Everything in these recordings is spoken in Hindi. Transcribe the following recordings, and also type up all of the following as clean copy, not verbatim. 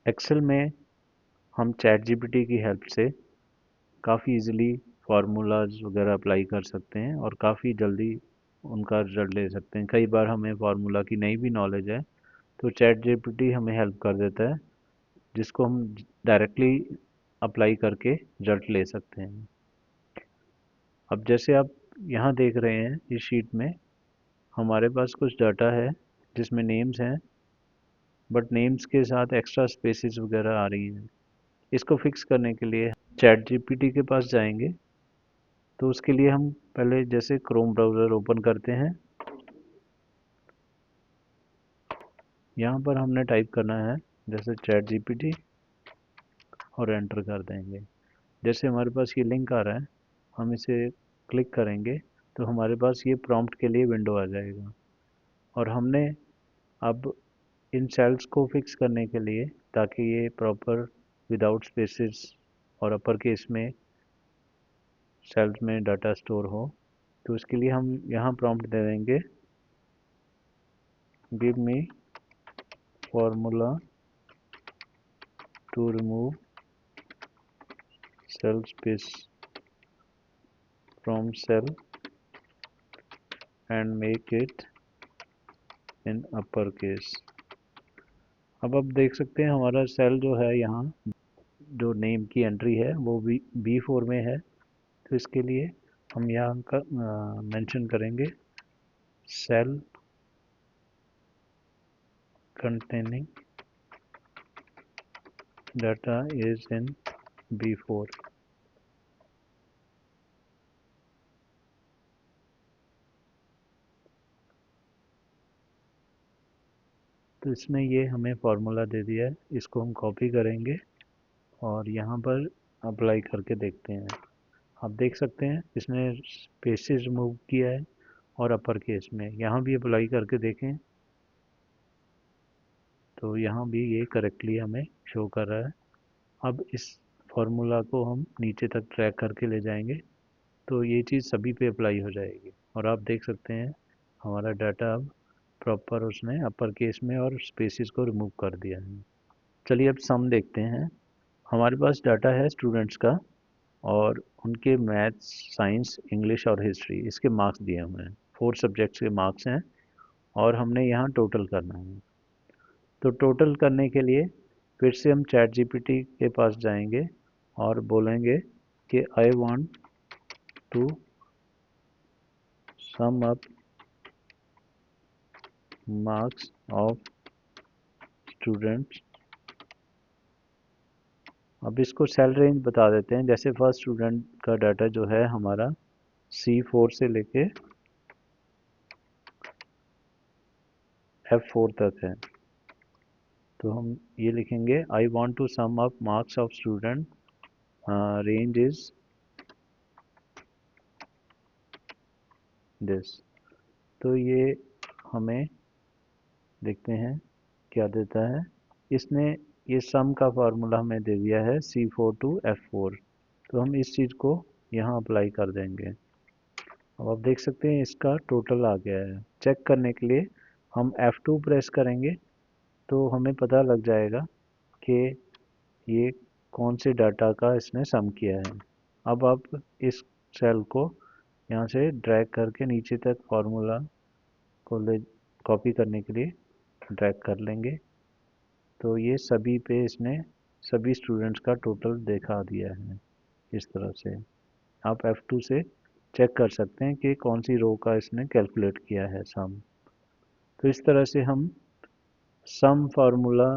एक्सेल में हम चैट जीपीटी की हेल्प से काफ़ी इजीली फार्मूलाज वगैरह अप्लाई कर सकते हैं और काफ़ी जल्दी उनका रिजल्ट ले सकते हैं। कई बार हमें फार्मूला की नहीं भी नॉलेज है तो चैट जीपीटी हमें हेल्प कर देता है, जिसको हम डायरेक्टली अप्लाई करके रिजल्ट ले सकते हैं। अब जैसे आप यहाँ देख रहे हैं इस शीट में हमारे पास कुछ डाटा है जिसमें नेम्स हैं, बट नेम्स के साथ एक्स्ट्रा स्पेसेस वगैरह आ रही हैं। इसको फिक्स करने के लिए चैट जीपीटी के पास जाएंगे। तो उसके लिए हम पहले जैसे क्रोम ब्राउज़र ओपन करते हैं, यहाँ पर हमने टाइप करना है जैसे चैट जीपीटी और एंटर कर देंगे। जैसे हमारे पास ये लिंक आ रहा है, हम इसे क्लिक करेंगे तो हमारे पास ये प्रॉम्प्ट के लिए विंडो आ जाएगा। और हमने अब इन सेल्स को फिक्स करने के लिए, ताकि ये प्रॉपर विदाउट स्पेसेस और अपर केस में सेल्स में डाटा स्टोर हो, तो इसके लिए हम यहाँ प्रॉम्प्ट दे देंगे give me formula to remove cell space from cell and make it in upper case. अब आप देख सकते हैं हमारा सेल जो है यहाँ जो नेम की एंट्री है वो B4 में है। तो इसके लिए हम यहाँ का मेंशन करेंगे cell containing data is in B4। तो इसने ये हमें फार्मूला दे दिया है, इसको हम कॉपी करेंगे और यहाँ पर अप्लाई करके देखते हैं। आप देख सकते हैं इसने स्पेसेस रिमूव किया है और अपर केस में। यहाँ भी अप्लाई करके देखें तो यहाँ भी ये करेक्टली हमें शो कर रहा है। अब इस फार्मूला को हम नीचे तक ट्रैक करके ले जाएंगे तो ये चीज़ सभी पे अप्लाई हो जाएगी। और आप देख सकते हैं हमारा डाटा अब प्रॉपर उसने अपर केस में और स्पेसेस को रिमूव कर दिया है। चलिए अब सम देखते हैं। हमारे पास डाटा है स्टूडेंट्स का और उनके मैथ्स, साइंस, इंग्लिश और हिस्ट्री, इसके मार्क्स दिए हुए हैं। 4 सब्जेक्ट्स के मार्क्स हैं और हमने यहाँ टोटल करना है। तो टोटल करने के लिए फिर से हम चैट जीपीटी के पास जाएंगे और बोलेंगे कि I want to sum up marks of students. अब इसको सेल रेंज बता देते हैं। जैसे फर्स्ट स्टूडेंट का डाटा जो है हमारा C4 से लेके F4 तक है। तो हम ये लिखेंगे I want to sum up marks of student, range is this. तो ये हमें देखते हैं क्या देता है। इसने ये सम का फार्मूला हमें दे दिया है C4 टू F4। तो हम इस चीज़ को यहाँ अप्लाई कर देंगे। अब आप देख सकते हैं इसका टोटल आ गया है। चेक करने के लिए हम F2 प्रेस करेंगे तो हमें पता लग जाएगा कि ये कौन से डाटा का इसने सम किया है। अब आप इस सेल को यहाँ से ड्रैग करके नीचे तक फार्मूला को ले कॉपी करने के लिए ड्रैग कर लेंगे। तो ये सभी पे इसने सभी स्टूडेंट्स का टोटल दिखा दिया है इस तरह से। आप F2 से चेक कर सकते हैं कि कौन सी रो का इसने कैलकुलेट किया है सम। तो इस तरह से हम सम फार्मूला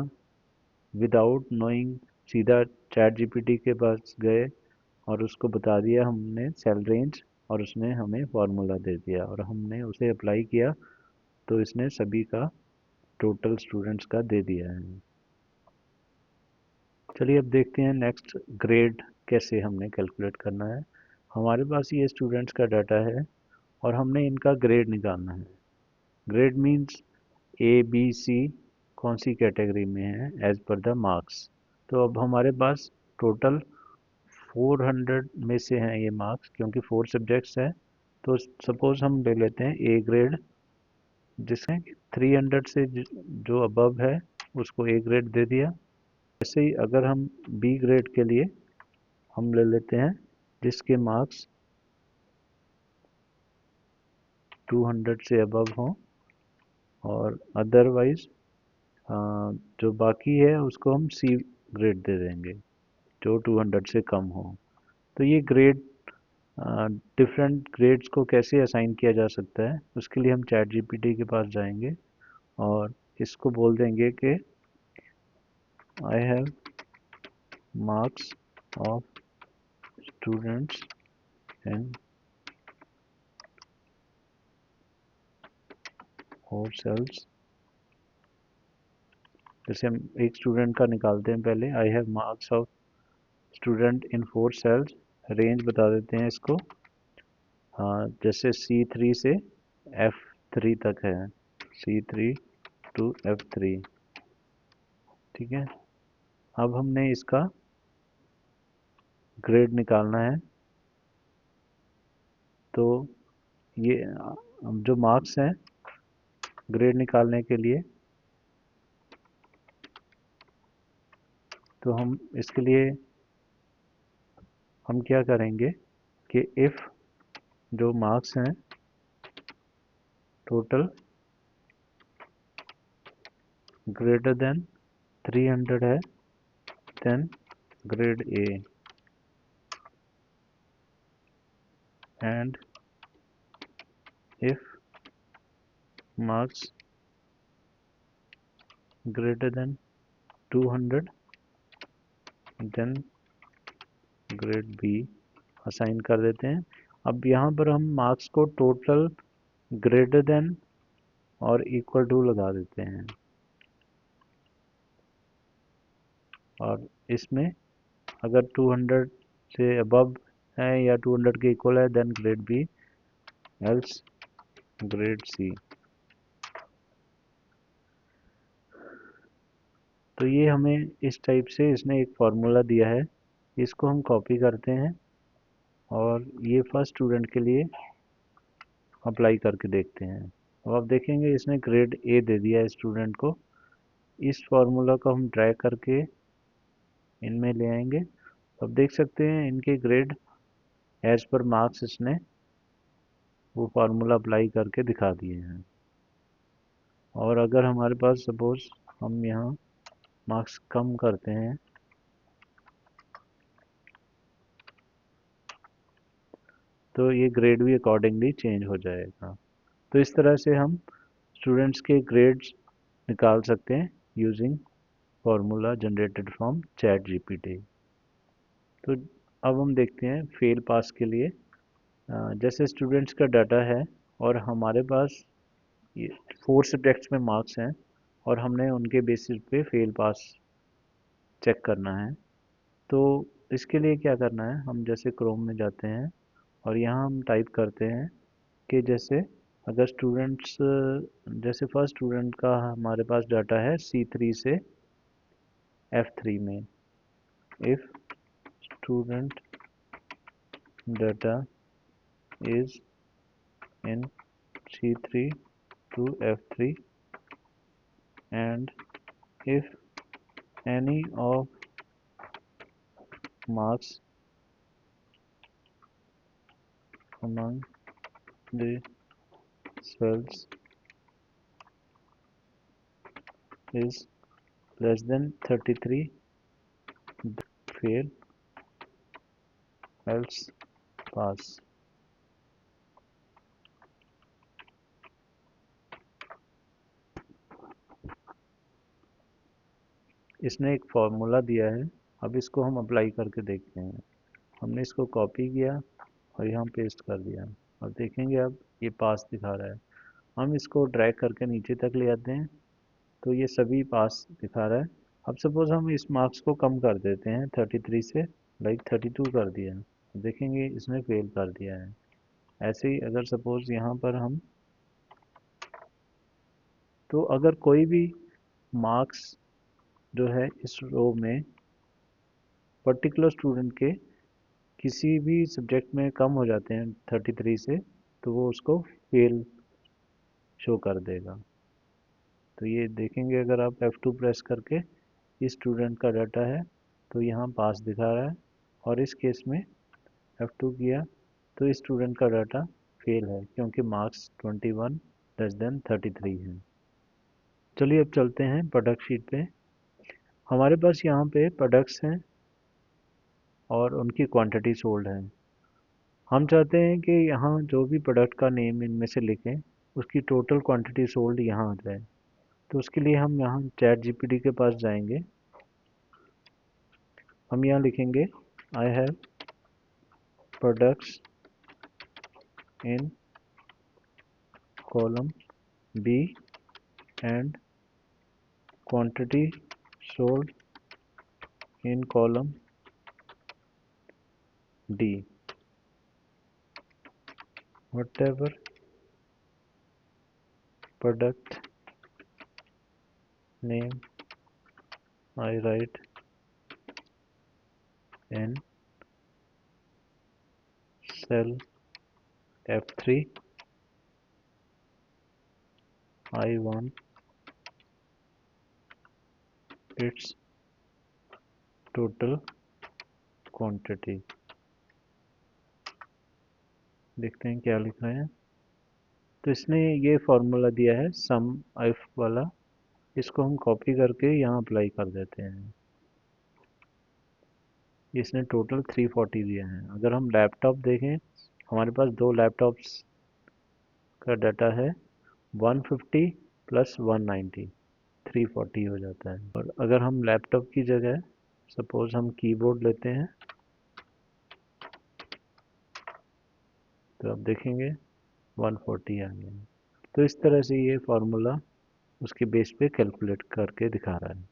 विदाउट नोइंग सीधा चैट जीपीटी के पास गए और उसको बता दिया हमने सेल रेंज, और उसने हमें फार्मूला दे दिया और हमने उसे अप्लाई किया तो इसने सभी का टोटल स्टूडेंट्स का दे दिया है। चलिए अब देखते हैं नेक्स्ट ग्रेड कैसे हमने कैलकुलेट करना है। हमारे पास ये स्टूडेंट्स का डाटा है और हमने इनका ग्रेड निकालना है। ग्रेड मीन्स ABC कौन सी कैटेगरी में है एज पर द मार्क्स। तो अब हमारे पास टोटल 400 में से हैं ये मार्क्स, क्योंकि 4 सब्जेक्ट्स हैं। तो सपोज हम ले लेते हैं A ग्रेड, जिसमें 300 से जो अबव है उसको A ग्रेड दे दिया। ऐसे ही अगर हम बी ग्रेड के लिए हम ले लेते हैं जिसके मार्क्स 200 से अबव हों, और अदरवाइज जो बाकी है उसको हम सी ग्रेड दे देंगे जो 200 से कम हो। तो ये ग्रेड, डिफरेंट ग्रेड्स को कैसे असाइन किया जा सकता है, उसके लिए हम चैट जीपीटी के पास जाएंगे और इसको बोल देंगे कि I have marks of students in 4 cells. जैसे हम एक स्टूडेंट का निकालते हैं, पहले I have marks of student in 4 cells, range बता देते हैं इसको। हाँ, जैसे C3 से F3 तक है, C3 टू F3। ठीक है, अब हमने इसका ग्रेड निकालना है। तो ये जो मार्क्स हैं ग्रेड निकालने के लिए, तो हम इसके लिए हम क्या करेंगे कि इफ़ जो मार्क्स हैं टोटल ग्रेटर देन 300 है, then grade A, and if marks greater than 200 then grade B assign कर देते हैं। अब यहाँ पर हम मार्क्स को टोटल ग्रेटर देन और इक्वल टू लगा देते हैं, और इसमें अगर 200 से अबव है या 200 के इक्वल है then grade B, else grade C. तो ये हमें इस टाइप से इसने एक फार्मूला दिया है, इसको हम कॉपी करते हैं और ये फर्स्ट स्टूडेंट के लिए अप्लाई करके देखते हैं। अब आप देखेंगे इसने ग्रेड ए दे दिया है स्टूडेंट को। इस फार्मूला को हम ड्रैग करके इनमें ले आएंगे। अब देख सकते हैं इनके ग्रेड एज पर मार्क्स इसने वो फार्मूला अप्लाई करके दिखा दिए हैं। और अगर हमारे पास सपोज हम यहाँ मार्क्स कम करते हैं, तो ये ग्रेड भी अकॉर्डिंगली चेंज हो जाएगा। तो इस तरह से हम स्टूडेंट्स के ग्रेड्स निकाल सकते हैं using formula generated from chat GPT. तो अब हम देखते हैं फेल पास के लिए। जैसे स्टूडेंट्स का डाटा है और हमारे पास ये 4 सब्जेक्ट्स में मार्क्स हैं और हमने उनके बेसिस पे फेल पास चेक करना है। तो इसके लिए क्या करना है, हम जैसे क्रोम में जाते हैं और यहाँ हम टाइप करते हैं कि जैसे अगर स्टूडेंट्स, जैसे फर्स्ट स्टूडेंट का हमारे पास डाटा है C3 से F3 में, if student data is in C3 to F3 and if any of marks among the cells is less than 33, fail, else pass। इसने एक फॉर्मूला दिया है, अब इसको हम अप्लाई करके देखते हैं। हमने इसको कॉपी किया और यहाँ पेस्ट कर दिया, और देखेंगे अब ये पास दिखा रहा है। हम इसको ड्रैग करके नीचे तक ले आते हैं तो ये सभी पास दिखा रहा है। अब सपोज हम इस मार्क्स को कम कर देते हैं 33 से, लाइक 32 कर दिया, देखेंगे इसने फेल कर दिया है। ऐसे ही अगर सपोज यहाँ पर हम, तो अगर कोई भी मार्क्स जो है इस रो में पर्टिकुलर स्टूडेंट के किसी भी सब्जेक्ट में कम हो जाते हैं 33 से, तो वो उसको फेल शो कर देगा। तो ये देखेंगे अगर आप F2 प्रेस करके इस स्टूडेंट का डाटा है तो यहाँ पास दिखा रहा है, और इस केस में F2 किया तो इस स्टूडेंट का डाटा फेल है क्योंकि मार्क्स 21 लेस देन 33 है। चलिए अब चलते हैं प्रोडक्ट शीट पे। हमारे पास यहाँ पे प्रोडक्ट्स हैं और उनकी क्वांटिटी सोल्ड है। हम चाहते हैं कि यहाँ जो भी प्रोडक्ट का नेम इनमें से लिखें उसकी टोटल क्वांटिटी सोल्ड यहाँ आ जाए। तो उसके लिए हम यहाँ चैट जीपीटी के पास जाएंगे। हम यहाँ लिखेंगे I have products in column B and quantity sold in column D, whatever product name I write in cell F3, I want its total quantity। देखते हैं क्या लिख रहे हैं। तो इसने ये फॉर्मूला दिया है सम इफ वाला, इसको हम कॉपी करके यहाँ अप्लाई कर देते हैं। इसने टोटल 340 दिया है। अगर हम लैपटॉप देखें, हमारे पास दो लैपटॉप्स का डाटा है 150 प्लस 190, 340 हो जाता है। और अगर हम लैपटॉप की जगह सपोज हम कीबोर्ड लेते हैं तो आप देखेंगे 140 आ गया। तो इस तरह से ये फार्मूला उसके बेस पे कैलकुलेट करके दिखा रहा है।